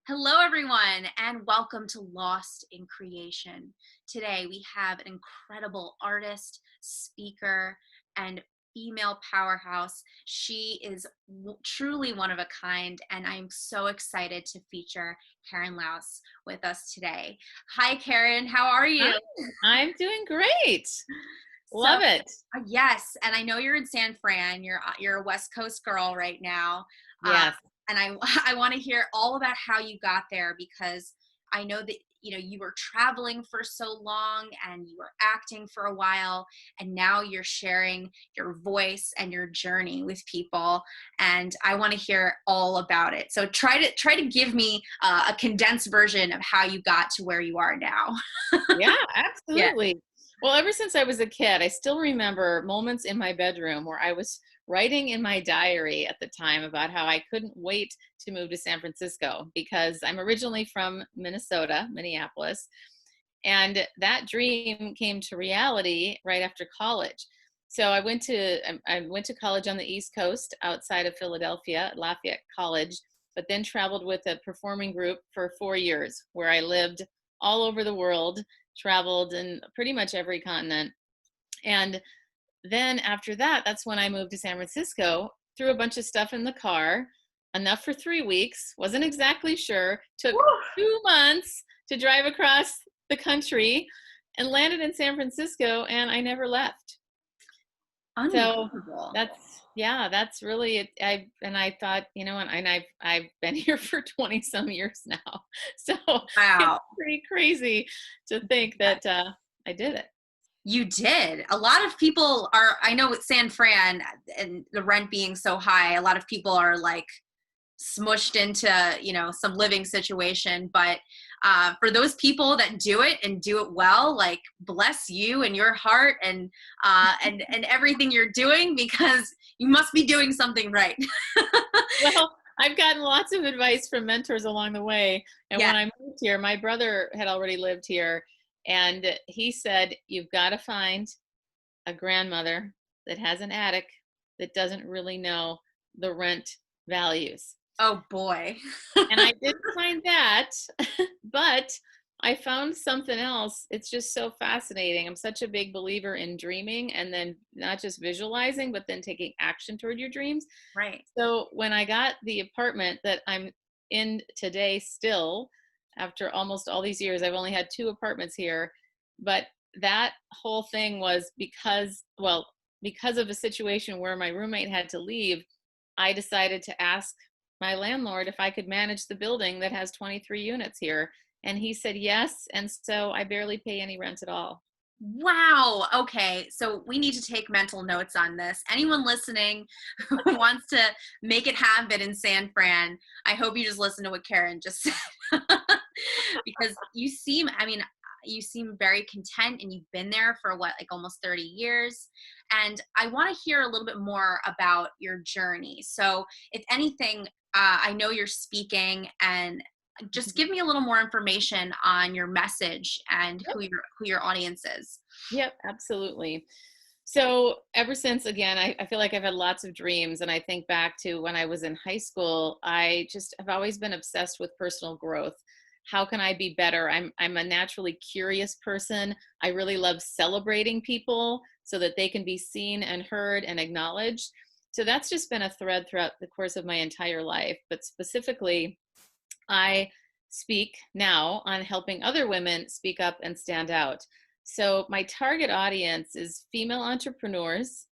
Hello, everyone, and welcome to Lost in Creation. Today, we have an incredible artist, speaker, and female powerhouse. She is truly one of a kind, and I'm so excited to feature Karen Laos with us today. Hi, Karen. How are Hi, you? I'm doing great. So, Love it. yes, and I know you're in San Fran. You're a West Coast girl right now, uh, Yes. and I I want to hear all about how you got there because I know that you were traveling for so long and you were acting for a while, and now you're sharing your voice and your journey with people, and I want to hear all about it. So try to give me a condensed version of how you got to where you are now. Yeah, Yeah. absolutely. Well, ever since I was a kid, I still remember moments in my bedroom where I was writing in my diary at the time about how I couldn't wait to move to San Francisco because I'm originally from Minnesota, Minneapolis, and that dream came to reality right after college. So I went to college on the East Coast outside of Philadelphia at Lafayette College, but then traveled with a performing group for 4 years where I lived all over the world, traveled in pretty much every continent. And then after that, that's when I moved to San Francisco, threw a bunch of stuff in the car, enough for 3 weeks, wasn't exactly sure, took Woo! 2 months to drive across the country and landed in San Francisco, and I never left. So Unbelievable. that's really it. I thought, and I've been here for 20 some years now. So it's Wow. pretty crazy to think that I did it. You did. A lot of people are, I know with San Fran and the rent being so high, a lot of people are like smushed into, some living situation. But for those people that do it and do it well, like bless you and your heart and everything you're doing because you must be doing something right. Well, I've gotten lots of advice from mentors along the way. And Yeah. when I moved here, my brother had already lived here, and he said, "You've got to find a grandmother that has an attic that doesn't really know the rent values." Oh boy. And I did find that, but I found something else. It's just so fascinating. I'm such a big believer in dreaming and then not just visualizing, but then taking action toward your dreams. Right. So when I got the apartment that I'm in today, still, after almost all these years, I've only had two apartments here, but that whole thing was because of a situation where my roommate had to leave, I decided to ask my landlord if I could manage the building that has 23 units here. And he said yes. And so I barely pay any rent at all. Wow. Okay. So we need to take mental notes on this. Anyone listening who wants to make it happen in San Fran, I hope you just listen to what Karen just said. Because you seem very content and you've been there for what, like almost 30 years. And I want to hear a little bit more about your journey. So, if anything, I know you're speaking and just give me a little more information on your message and who your audience is. Yep, absolutely. So ever since, again, I feel like I've had lots of dreams. And I think back to when I was in high school, I just have always been obsessed with personal growth. How can I be better? I'm a naturally curious person. I really love celebrating people so that they can be seen and heard and acknowledged. So that's just been a thread throughout the course of my entire life. But specifically, I speak now on helping other women speak up and stand out. So my target audience is female entrepreneurs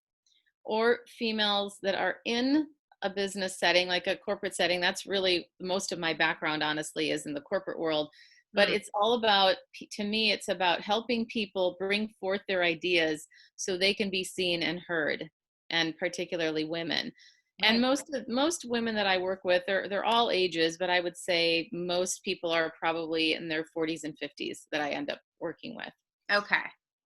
or females that are in a business setting, like a corporate setting. That's really most of my background, honestly, is in the corporate world. But Mm, it's all about, to me, it's about helping people bring forth their ideas so they can be seen and heard, and particularly women. And right. most women that I work with, they're all ages, but I would say most people are probably in their 40s and 50s that I end up working with. Okay.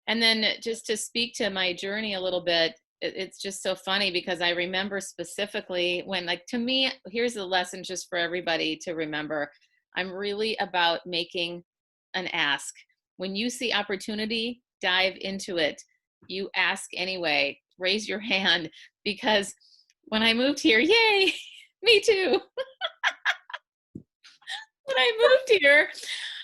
And then just to speak to my journey a little bit, it's just so funny because I remember specifically when, like, to me, here's the lesson just for everybody to remember. I'm really about making an ask. When you see opportunity, dive into it. You ask anyway, raise your hand, because when I moved here, yay, me too. When I moved here,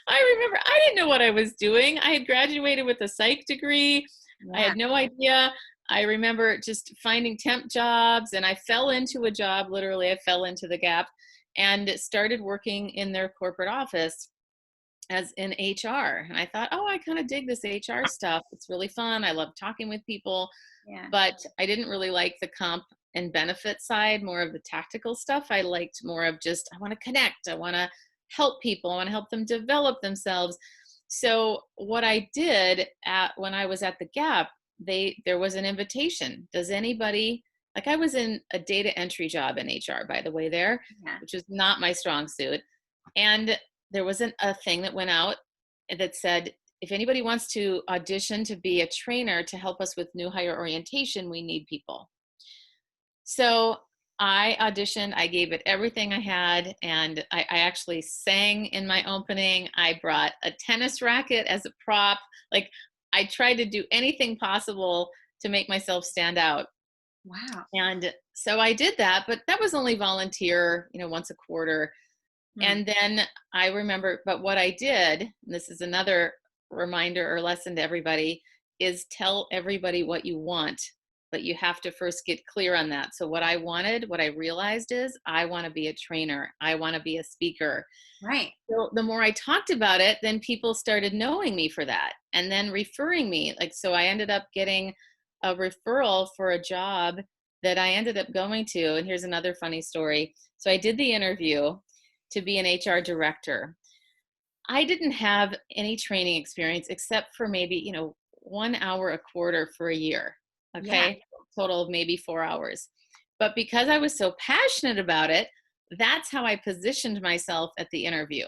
I remember I didn't know what I was doing. I had graduated with a psych degree. I Yeah. had no idea. I remember just finding temp jobs, and I fell into a job. Literally, I fell into the Gap and started working in their corporate office as in HR. And I thought, oh, I kind of dig this HR stuff. It's really fun. I love talking with people, Yeah. but I didn't really like the comp and benefit side, more of the tactical stuff. I liked more of just, I want to connect. I want to help people. I want to help them develop themselves. So what I did when I was at the Gap, there was an invitation. Does anybody, like I was in a data entry job in HR, by the way, there, Yeah. which is not my strong suit. And there was a thing that went out that said, if anybody wants to audition to be a trainer to help us with new hire orientation, we need people. So I auditioned, I gave it everything I had, and I actually sang in my opening. I brought a tennis racket as a prop. Like, I tried to do anything possible to make myself stand out. Wow. And so I did that, but that was only volunteer, once a quarter. Hmm. And then I remember, but what I did, and this is another reminder or lesson to everybody, is tell everybody what you want, but you have to first get clear on that. So what I realized is I want to be a trainer. I want to be a speaker. Right. So the more I talked about it, then people started knowing me for that and then referring me. Like, so I ended up getting a referral for a job that I ended up going to. And here's another funny story. So I did the interview to be an HR director. I didn't have any training experience except for maybe, 1 hour a quarter for a year. Yeah. Okay. Total of maybe 4 hours. But because I was so passionate about it, that's how I positioned myself at the interview.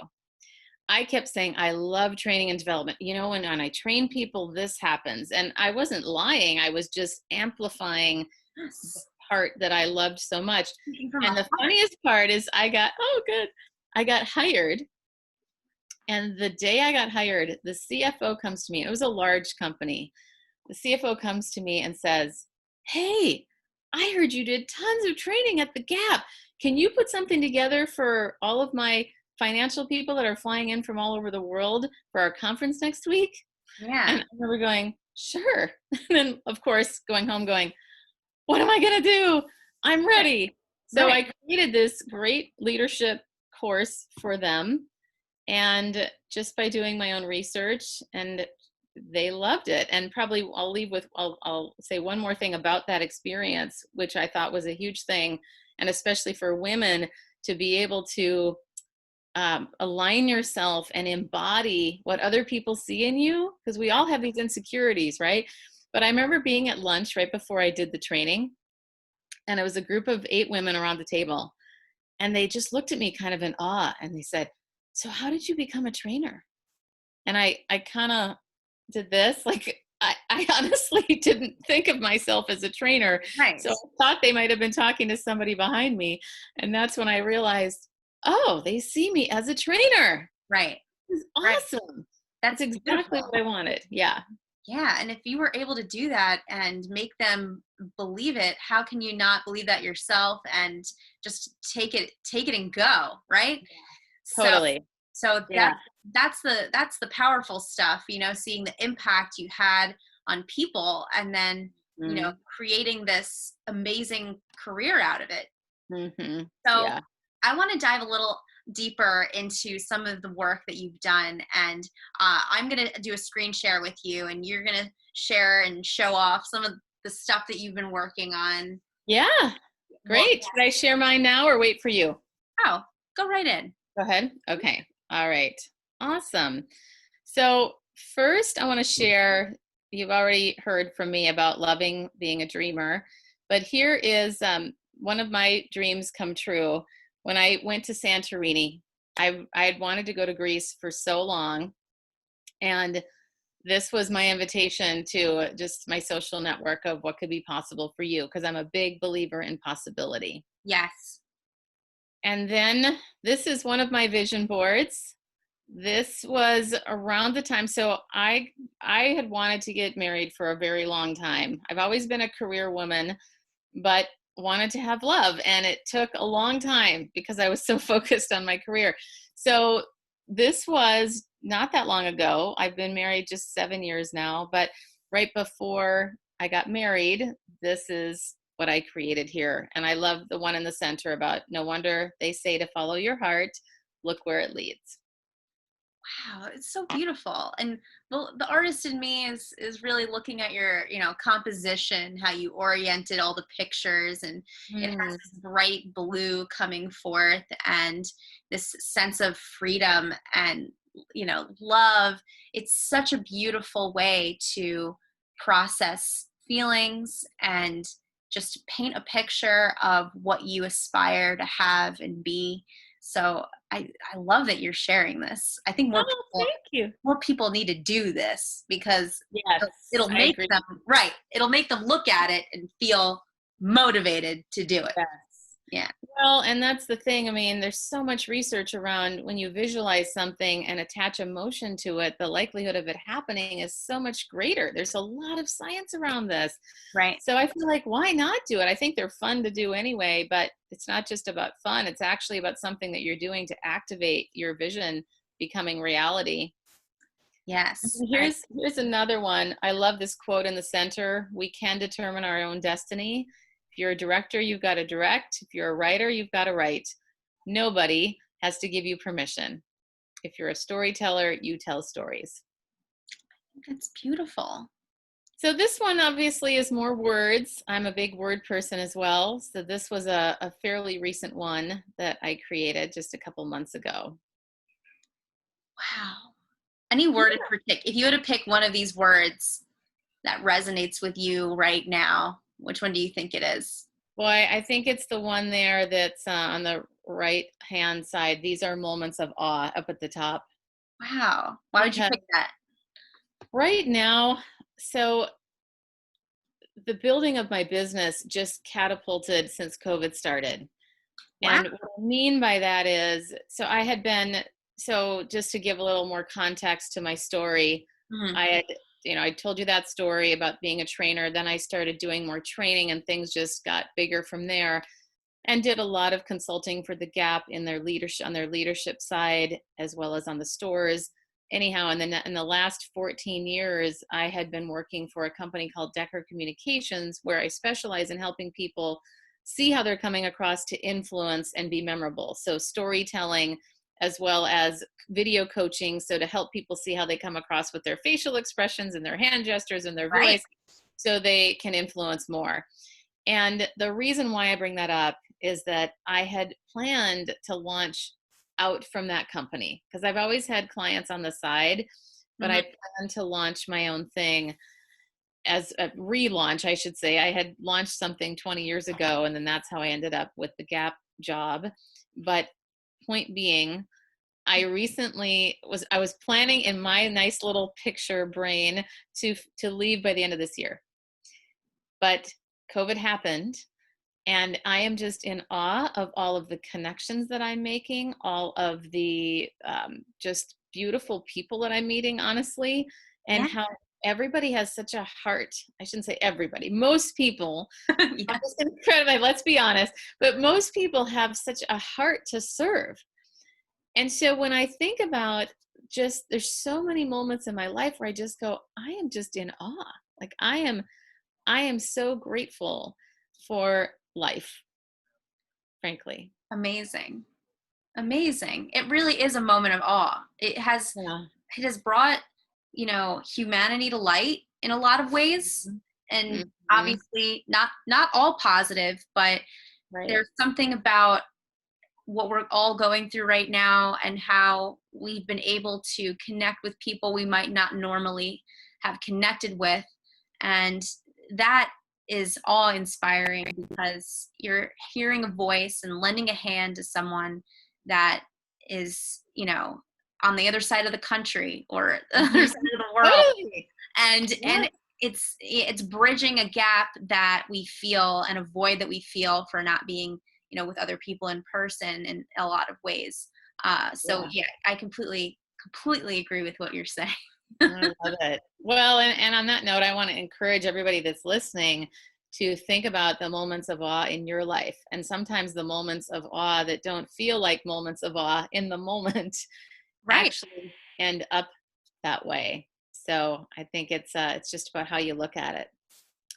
I kept saying, I love training and development. When I train people, this happens. And I wasn't lying. I was just amplifying the Yes. part that I loved so much. Speaking from a And the heart. funniest part is I got hired. And the day I got hired, the CFO comes to me. It was a large company. The CFO comes to me and says, hey, I heard you did tons of training at the Gap. Can you put something together for all of my financial people that are flying in from all over the world for our conference next week? Yeah. And I remember going, sure. And then, of course, going home going, what am I going to do? I'm Right. ready. So Right. I created this great leadership course for them. And just by doing my own research, and they loved it. And probably I'll say one more thing about that experience, which I thought was a huge thing, and especially for women, to be able to align yourself and embody what other people see in you, because we all have these insecurities, right? But I remember being at lunch right before I did the training, and it was a group of 8 women around the table, and they just looked at me kind of in awe, and they said, so how did you become a trainer? And I kind of did this, like, I honestly didn't think of myself as a trainer. Right. So I thought they might have been talking to somebody behind me. And that's when I realized, oh, they see me as a trainer. Right. This is Right. awesome. That's That's exactly beautiful. what I wanted. Yeah. Yeah. And if you were able to do that and make them believe it, how can you not believe that yourself and just take it and go, right? So Totally. so Yeah. that's the powerful stuff, seeing the impact you had on people and then, Mm-hmm. creating this amazing career out of it. Mm-hmm. So Yeah. I want to dive a little deeper into some of the work that you've done. And I'm going to do a screen share with you, and you're going to share and show off some of the stuff that you've been working on. Yeah. Well, Great. Should I share mine now or wait for you? oh, go right in. Go ahead. Okay. All right. Awesome. So, first, I want to share, you've already heard from me about loving being a dreamer, but here is one of my dreams come true. When I went to Santorini, I had wanted to go to Greece for so long, and this was my invitation to just my social network of what could be possible for you, because I'm a big believer in possibility. Yes. And then this is one of my vision boards. This was around the time, so I had wanted to get married for a very long time. I've always been a career woman, but wanted to have love, and it took a long time because I was so focused on my career. So this was not that long ago. I've been married just 7 years now, but right before I got married, this is what I created here. And I love the one in the center about no wonder they say to follow your heart, look where it leads. Wow, it's so beautiful. And the artist in me is really looking at your, composition, how you oriented all the pictures, and it has Mm. this bright blue coming forth, and this sense of freedom and, love. It's such a beautiful way to process feelings and just paint a picture of what you aspire to have and be. So I love that you're sharing this. I think Oh, thank you. more people need to do this, because Yes, it'll I make agree. them right. It'll make them look at it and feel motivated to do it. Yes. Yeah. Well, and that's the thing. I mean, there's so much research around when you visualize something and attach emotion to it, the likelihood of it happening is so much greater. There's a lot of science around this. Right. So I feel like, why not do it? I think they're fun to do anyway, but it's not just about fun. It's actually about something that you're doing to activate your vision becoming reality. Yes. Here's another one. I love this quote in the center. We can determine our own destiny. If you're a director, you've got to direct. If you're a writer, you've got to write. Nobody has to give you permission. If you're a storyteller, you tell stories. That's beautiful. So this one obviously is more words. I'm a big word person as well. So this was a fairly recent one that I created just a couple months ago. Wow. Any word in particular? If you had to pick one of these words that resonates with you right now, which one do you think it is? Boy, I think it's the one there that's on the right hand side. These are moments of awe up at the top. Wow. Why would you Because pick that? right now, so the building of my business just catapulted since COVID started. Wow. And what I mean by that is, so just to give a little more context to my story, Mhm. I had, I told you that story about being a trainer. Then I started doing more training and things just got bigger from there, and did a lot of consulting for the Gap in their leadership, on their leadership side, as well as on the stores. Anyhow, and then in the last 14 years, I had been working for a company called Decker Communications, where I specialize in helping people see how they're coming across to influence and be memorable. So storytelling, as well as video coaching. So to help people see how they come across with their facial expressions and their hand gestures and their Right. voice, so they can influence more. And the reason why I bring that up is that I had planned to launch out from that company, because I've always had clients on the side, but Mhm. I planned to launch my own thing, as a relaunch, I should say. I had launched something 20 years ago, and then that's how I ended up with the Gap job. But point being, I was planning in my nice little picture brain to leave by the end of this year. But COVID happened, and I am just in awe of all of the connections that I'm making, all of the just beautiful people that I'm meeting, honestly, and Yeah. how everybody has such a heart. I shouldn't say everybody, most people have Yeah. this incredible, let's be honest, but most people have such a heart to serve. And so when I think about, just, there's so many moments in my life where I just go, I am just in awe. Like I am so grateful for life, frankly. Amazing. Amazing. It really is a moment of awe. Yeah. It has brought, humanity to light in a lot of ways. And Mhm. obviously not all positive, but Right. there's something about what we're all going through right now, and how we've been able to connect with people we might not normally have connected with. And that is awe inspiring, because you're hearing a voice and lending a hand to someone that is, on the other side of the country, or the other Mhm. side of the world. Totally. And Yeah. it's bridging a gap that we feel, and a void that we feel for not being, with other people in person in a lot of ways. So Yeah. yeah, I completely agree with what you're saying. I love it. Well, and on that note, I want to encourage everybody that's listening to think about the moments of awe in your life. And sometimes the moments of awe that don't feel like moments of awe in the moment, Right. actually end up that way. So I think it's just about how you look at it.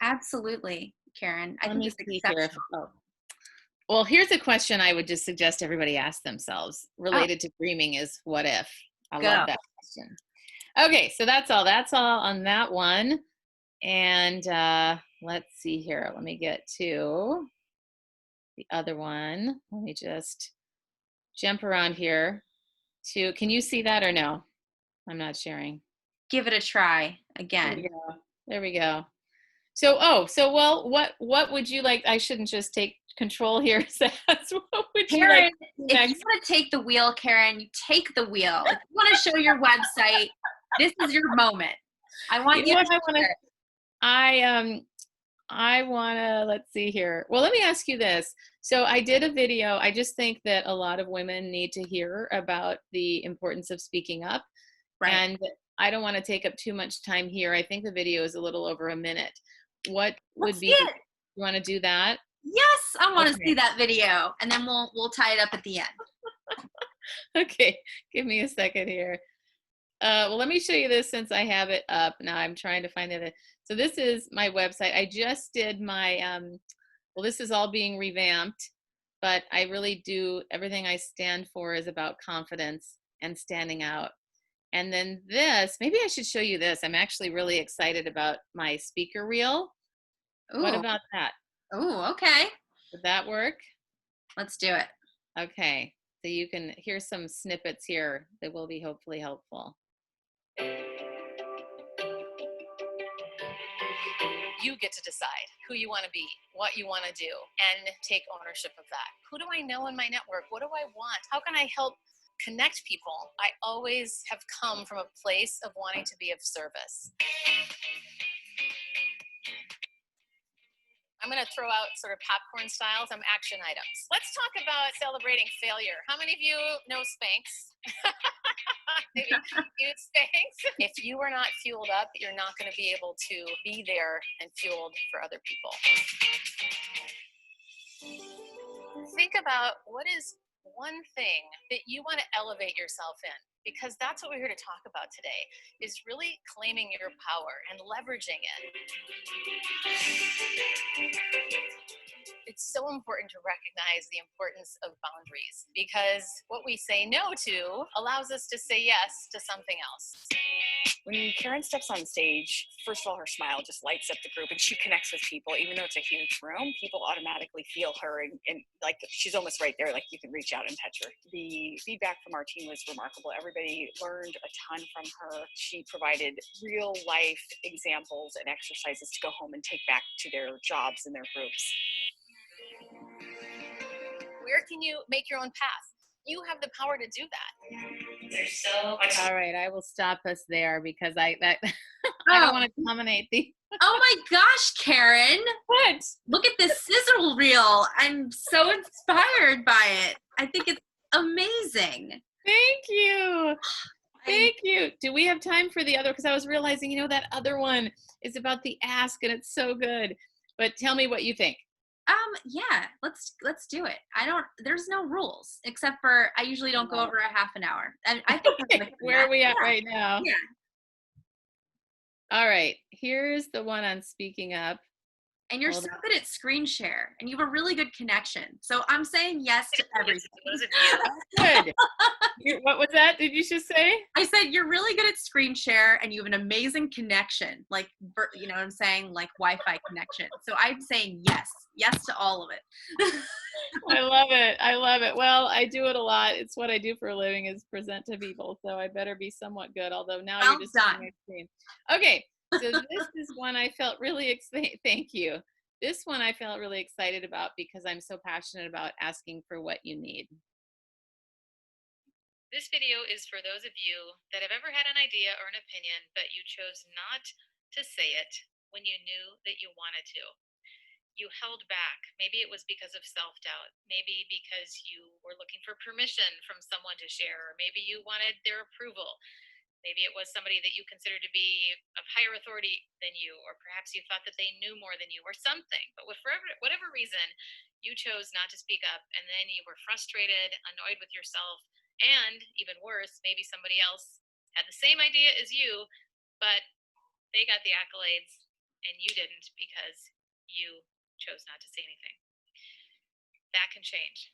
Absolutely, Karen. I Let think me it's see here if exceptional. well, here's a question I would just suggest everybody ask themselves Oh, related to dreaming is what if? I love go. that question. Okay, so that's all. That's all on that one. And let's see here. Let me get to the other one. Let me just jump around here to, can you see that or no? I'm not sharing. Give it a try There we again. go. There we go. So, oh, so well, what would you like? I shouldn't just take control here. Sass. What would you like Karen, to do if you next? want to take the wheel, Karen, you take the wheel. If you want to show your website, this is your moment. I You want know you to what I want to, share it. I want to, let's see here. Well, let me ask you this. So I did a video. I just think that a lot of women need to hear about the importance of speaking up. Right. And I don't want to take up too much time here. I think the video is a little over a minute. What Let's would see be, it. you want to do that? Yes, I want to see Okay. that video, and then we'll tie it up at the end. Okay. Give me a second here. Well, let me show you this since I have it up. Now I'm trying to find it. So this is my website. I just did my, well, this is all being revamped, but I really do, everything I stand for is about confidence and standing out. And then this, maybe I should show you this. I'm actually really excited about my speaker reel. What Ooh, about that? ooh, okay. Would that work? Let's do it. Okay. So you can hear some snippets here that will be hopefully helpful. You get to decide who you want to be, what you want to do, and take ownership of that. Who do I know in my network? What do I want? How can I help connect people? I always have come from a place of wanting to be of service. I'm going to throw out sort of popcorn style some action items. Let's talk about celebrating failure. How many of you know Spanx? Maybe use Spanx. If you are not fueled up, you're not going to be able to be there and fueled for other people. Think about what is one thing that you want to elevate yourself in, because that's what we're here to talk about today, is really claiming your power and leveraging it. It's so important to recognize the importance of boundaries, because what we say no to allows us to say yes to something else. When Karen steps on stage, first of all, her smile just lights up the group and she connects with people. Even though it's a huge room, people automatically feel her and like she's almost right there, like you can reach out and touch her. The feedback from our team was remarkable. Everybody learned a ton from her. She provided real life examples and exercises to go home and take back to their jobs and their groups. Where can you make your own path? You have the power to do that. There's so much. All right, I will stop us there because I Oh. don't want to dominate the. Oh my gosh, Karen. What? Look at this sizzle reel. I'm so inspired by it. I think it's amazing. Thank you. Thank you. Do we have time for the other? Because I was realizing, that other one is about the ask and it's so good. But tell me what you think. Yeah, let's do it. There's no rules except for I usually don't go over a half an hour. And I think we're good Where are we at yeah. right now? Yeah. All right. Here's the one on speaking up. And you're so good at screen share and you have a really good connection. So I'm saying yes to everything. Good. What was that? Did you just say? I said you're really good at screen share and you have an amazing connection, like what I'm saying, like Wi-Fi connection. So I'm saying yes to all of it. I love it. I love it. Well, I do it a lot. It's what I do for a living is present to people. So I better be somewhat good. Although now Well you're just done. on my screen. Okay. So this is one I felt really thank you. This one I felt really excited about because I'm so passionate about asking for what you need. This video is for those of you that have ever had an idea or an opinion, but you chose not to say it when you knew that you wanted to. You held back. Maybe it was because of self-doubt. Maybe because you were looking for permission from someone to share, or maybe you wanted their approval. Maybe it was somebody that you considered to be of higher authority than you, or perhaps you thought that they knew more than you or something. But for whatever reason, you chose not to speak up, and then you were frustrated, annoyed with yourself, And even worse, maybe somebody else had the same idea as you, but they got the accolades and you didn't because you chose not to say anything. That can change.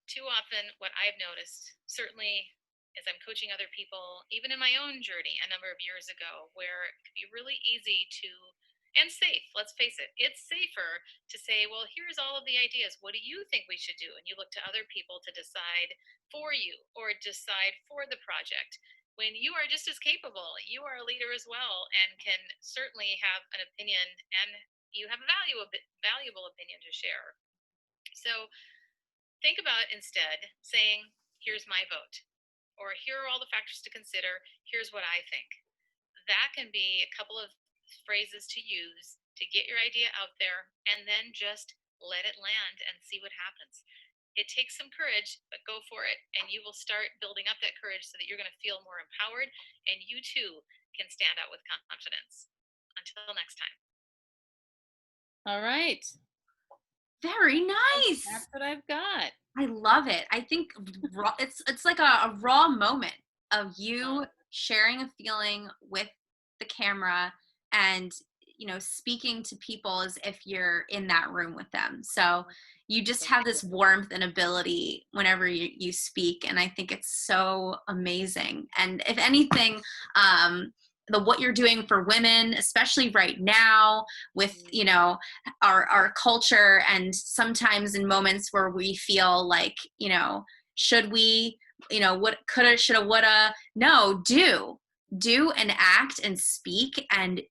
Too often, what I've noticed, certainly as I'm coaching other people, even in my own journey a number of years ago, where it could be really easy to, and safe, let's face it, it's safer to say, well, here's all of the ideas. What do you think we should do? And you look to other people to decide for you or decide for the project. When you are just as capable, you are a leader as well and can certainly have an opinion, and you have a valuable opinion to share. So think about instead saying, here's my vote, or here are all the factors to consider, here's what I think. That can be a couple of phrases to use to get your idea out there, and then just let it land and see what happens. It takes some courage, but go for it, and you will start building up that courage so that you're going to feel more empowered, and you too can stand out with confidence. Until next time. All right. Very nice. That's what I've got. I love it. I think it's like a raw moment of you sharing a feeling with the camera and, you know, speaking to people as if you're in that room with them. So you just have this warmth and ability whenever you speak. And I think it's so amazing. And if anything, what you're doing for women, especially right now with, you know, our culture, and sometimes in moments where we feel like, you know, should we, you know, what coulda, shoulda, woulda, no, do and act and speak and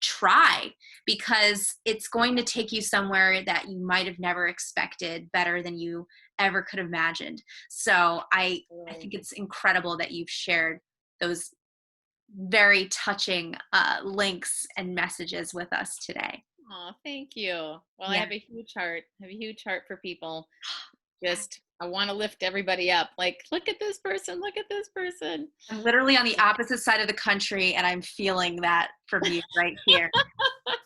try, because it's going to take you somewhere that you might have never expected, better than you ever could have imagined. So I think it's incredible that you've shared those very touching links and messages with us today. Oh, thank you. Well, Yeah. I have a huge heart. I have a huge heart for people. Just, I want to lift everybody up. Like, look at this person. Look at this person. I'm literally on the opposite side of the country, and I'm feeling that from you right here.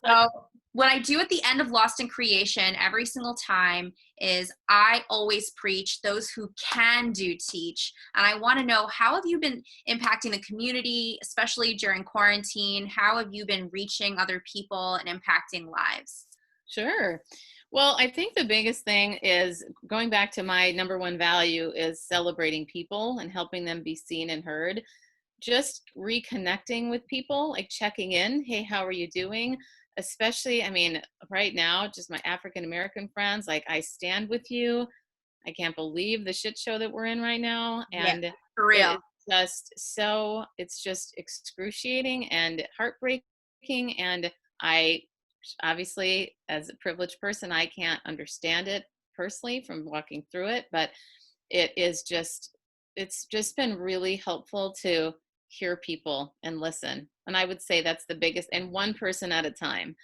So what I do at the end of Lost in Creation every single time is I always preach those who can do teach. And I want to know, how have you been impacting the community, especially during quarantine? How have you been reaching other people and impacting lives? Sure. Well, I think the biggest thing is going back to my number one value is celebrating people and helping them be seen and heard. Just reconnecting with people, like checking in. Hey, how are you doing? Especially, I mean, right now, just my African American friends, like, I stand with you. I can't believe the shit show that we're in right now. And yeah, for real. It's just excruciating and heartbreaking. And I, obviously, as a privileged person, I can't understand it personally from walking through it, but it's just been really helpful to hear people and listen. And I would say that's the biggest, and one person at a time.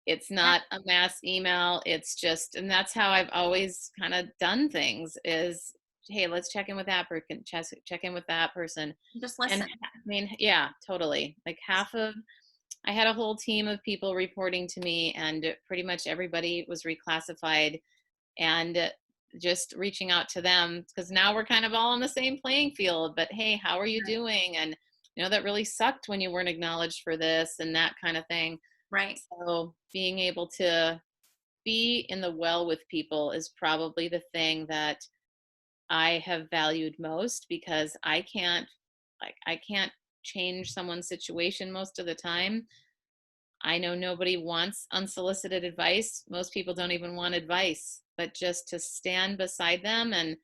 It's not a mass email. It's just, and that's how I've always kind of done things is, hey, let's check in with that person, check in with that person. Just listen. And I mean, yeah, totally. Like I had a whole team of people reporting to me, and pretty much everybody was reclassified, and just reaching out to them, because now we're kind of all on the same playing field. But hey, how are you doing? And you know, that really sucked when you weren't acknowledged for this and that kind of thing. Right. So being able to be in the well with people is probably the thing that I have valued most, because I can't change someone's situation most of the time. I know nobody wants unsolicited advice. Most people don't even want advice, but just to stand beside them and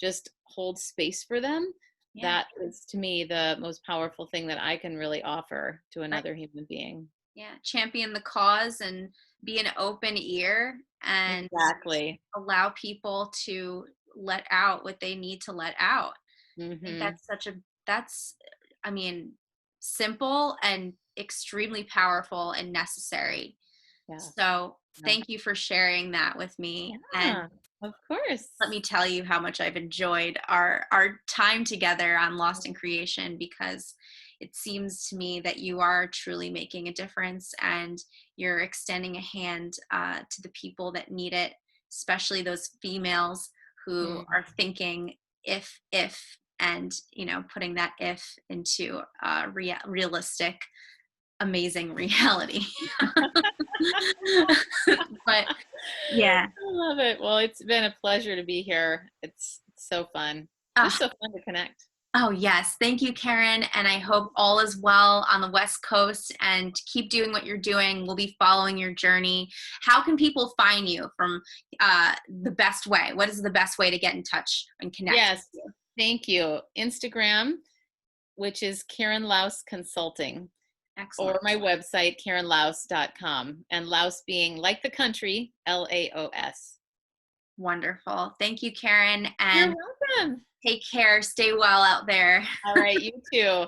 just hold space for them. Yeah. That is, to me, the most powerful thing that I can really offer to another human being. Yeah. Champion the cause and be an open ear and exactly allow people to let out what they need to let out. Mm-hmm. I think that's I mean, simple and extremely powerful and necessary. Yeah. So thank you for sharing that with me. Yeah, and of course. Let me tell you how much I've enjoyed our time together on Lost in Creation, because it seems to me that you are truly making a difference, and you're extending a hand to the people that need it, especially those females who are thinking if, and, you know, putting that if into realistic, amazing reality. But yeah. I love it. Well, it's been a pleasure to be here. It's so fun. Just so fun to connect. Oh, yes. Thank you, Karen. And I hope all is well on the West Coast, and keep doing what you're doing. We'll be following your journey. How can people find you from the best way? What is the best way to get in touch and connect Yes. with you? Thank you. Instagram, which is Karen Laos Consulting, Excellent. or my website, karenlaos.com. And Laos being like the country, Laos. Wonderful. Thank you, Karen. You're And welcome. take care. Stay well out there. All right. You too.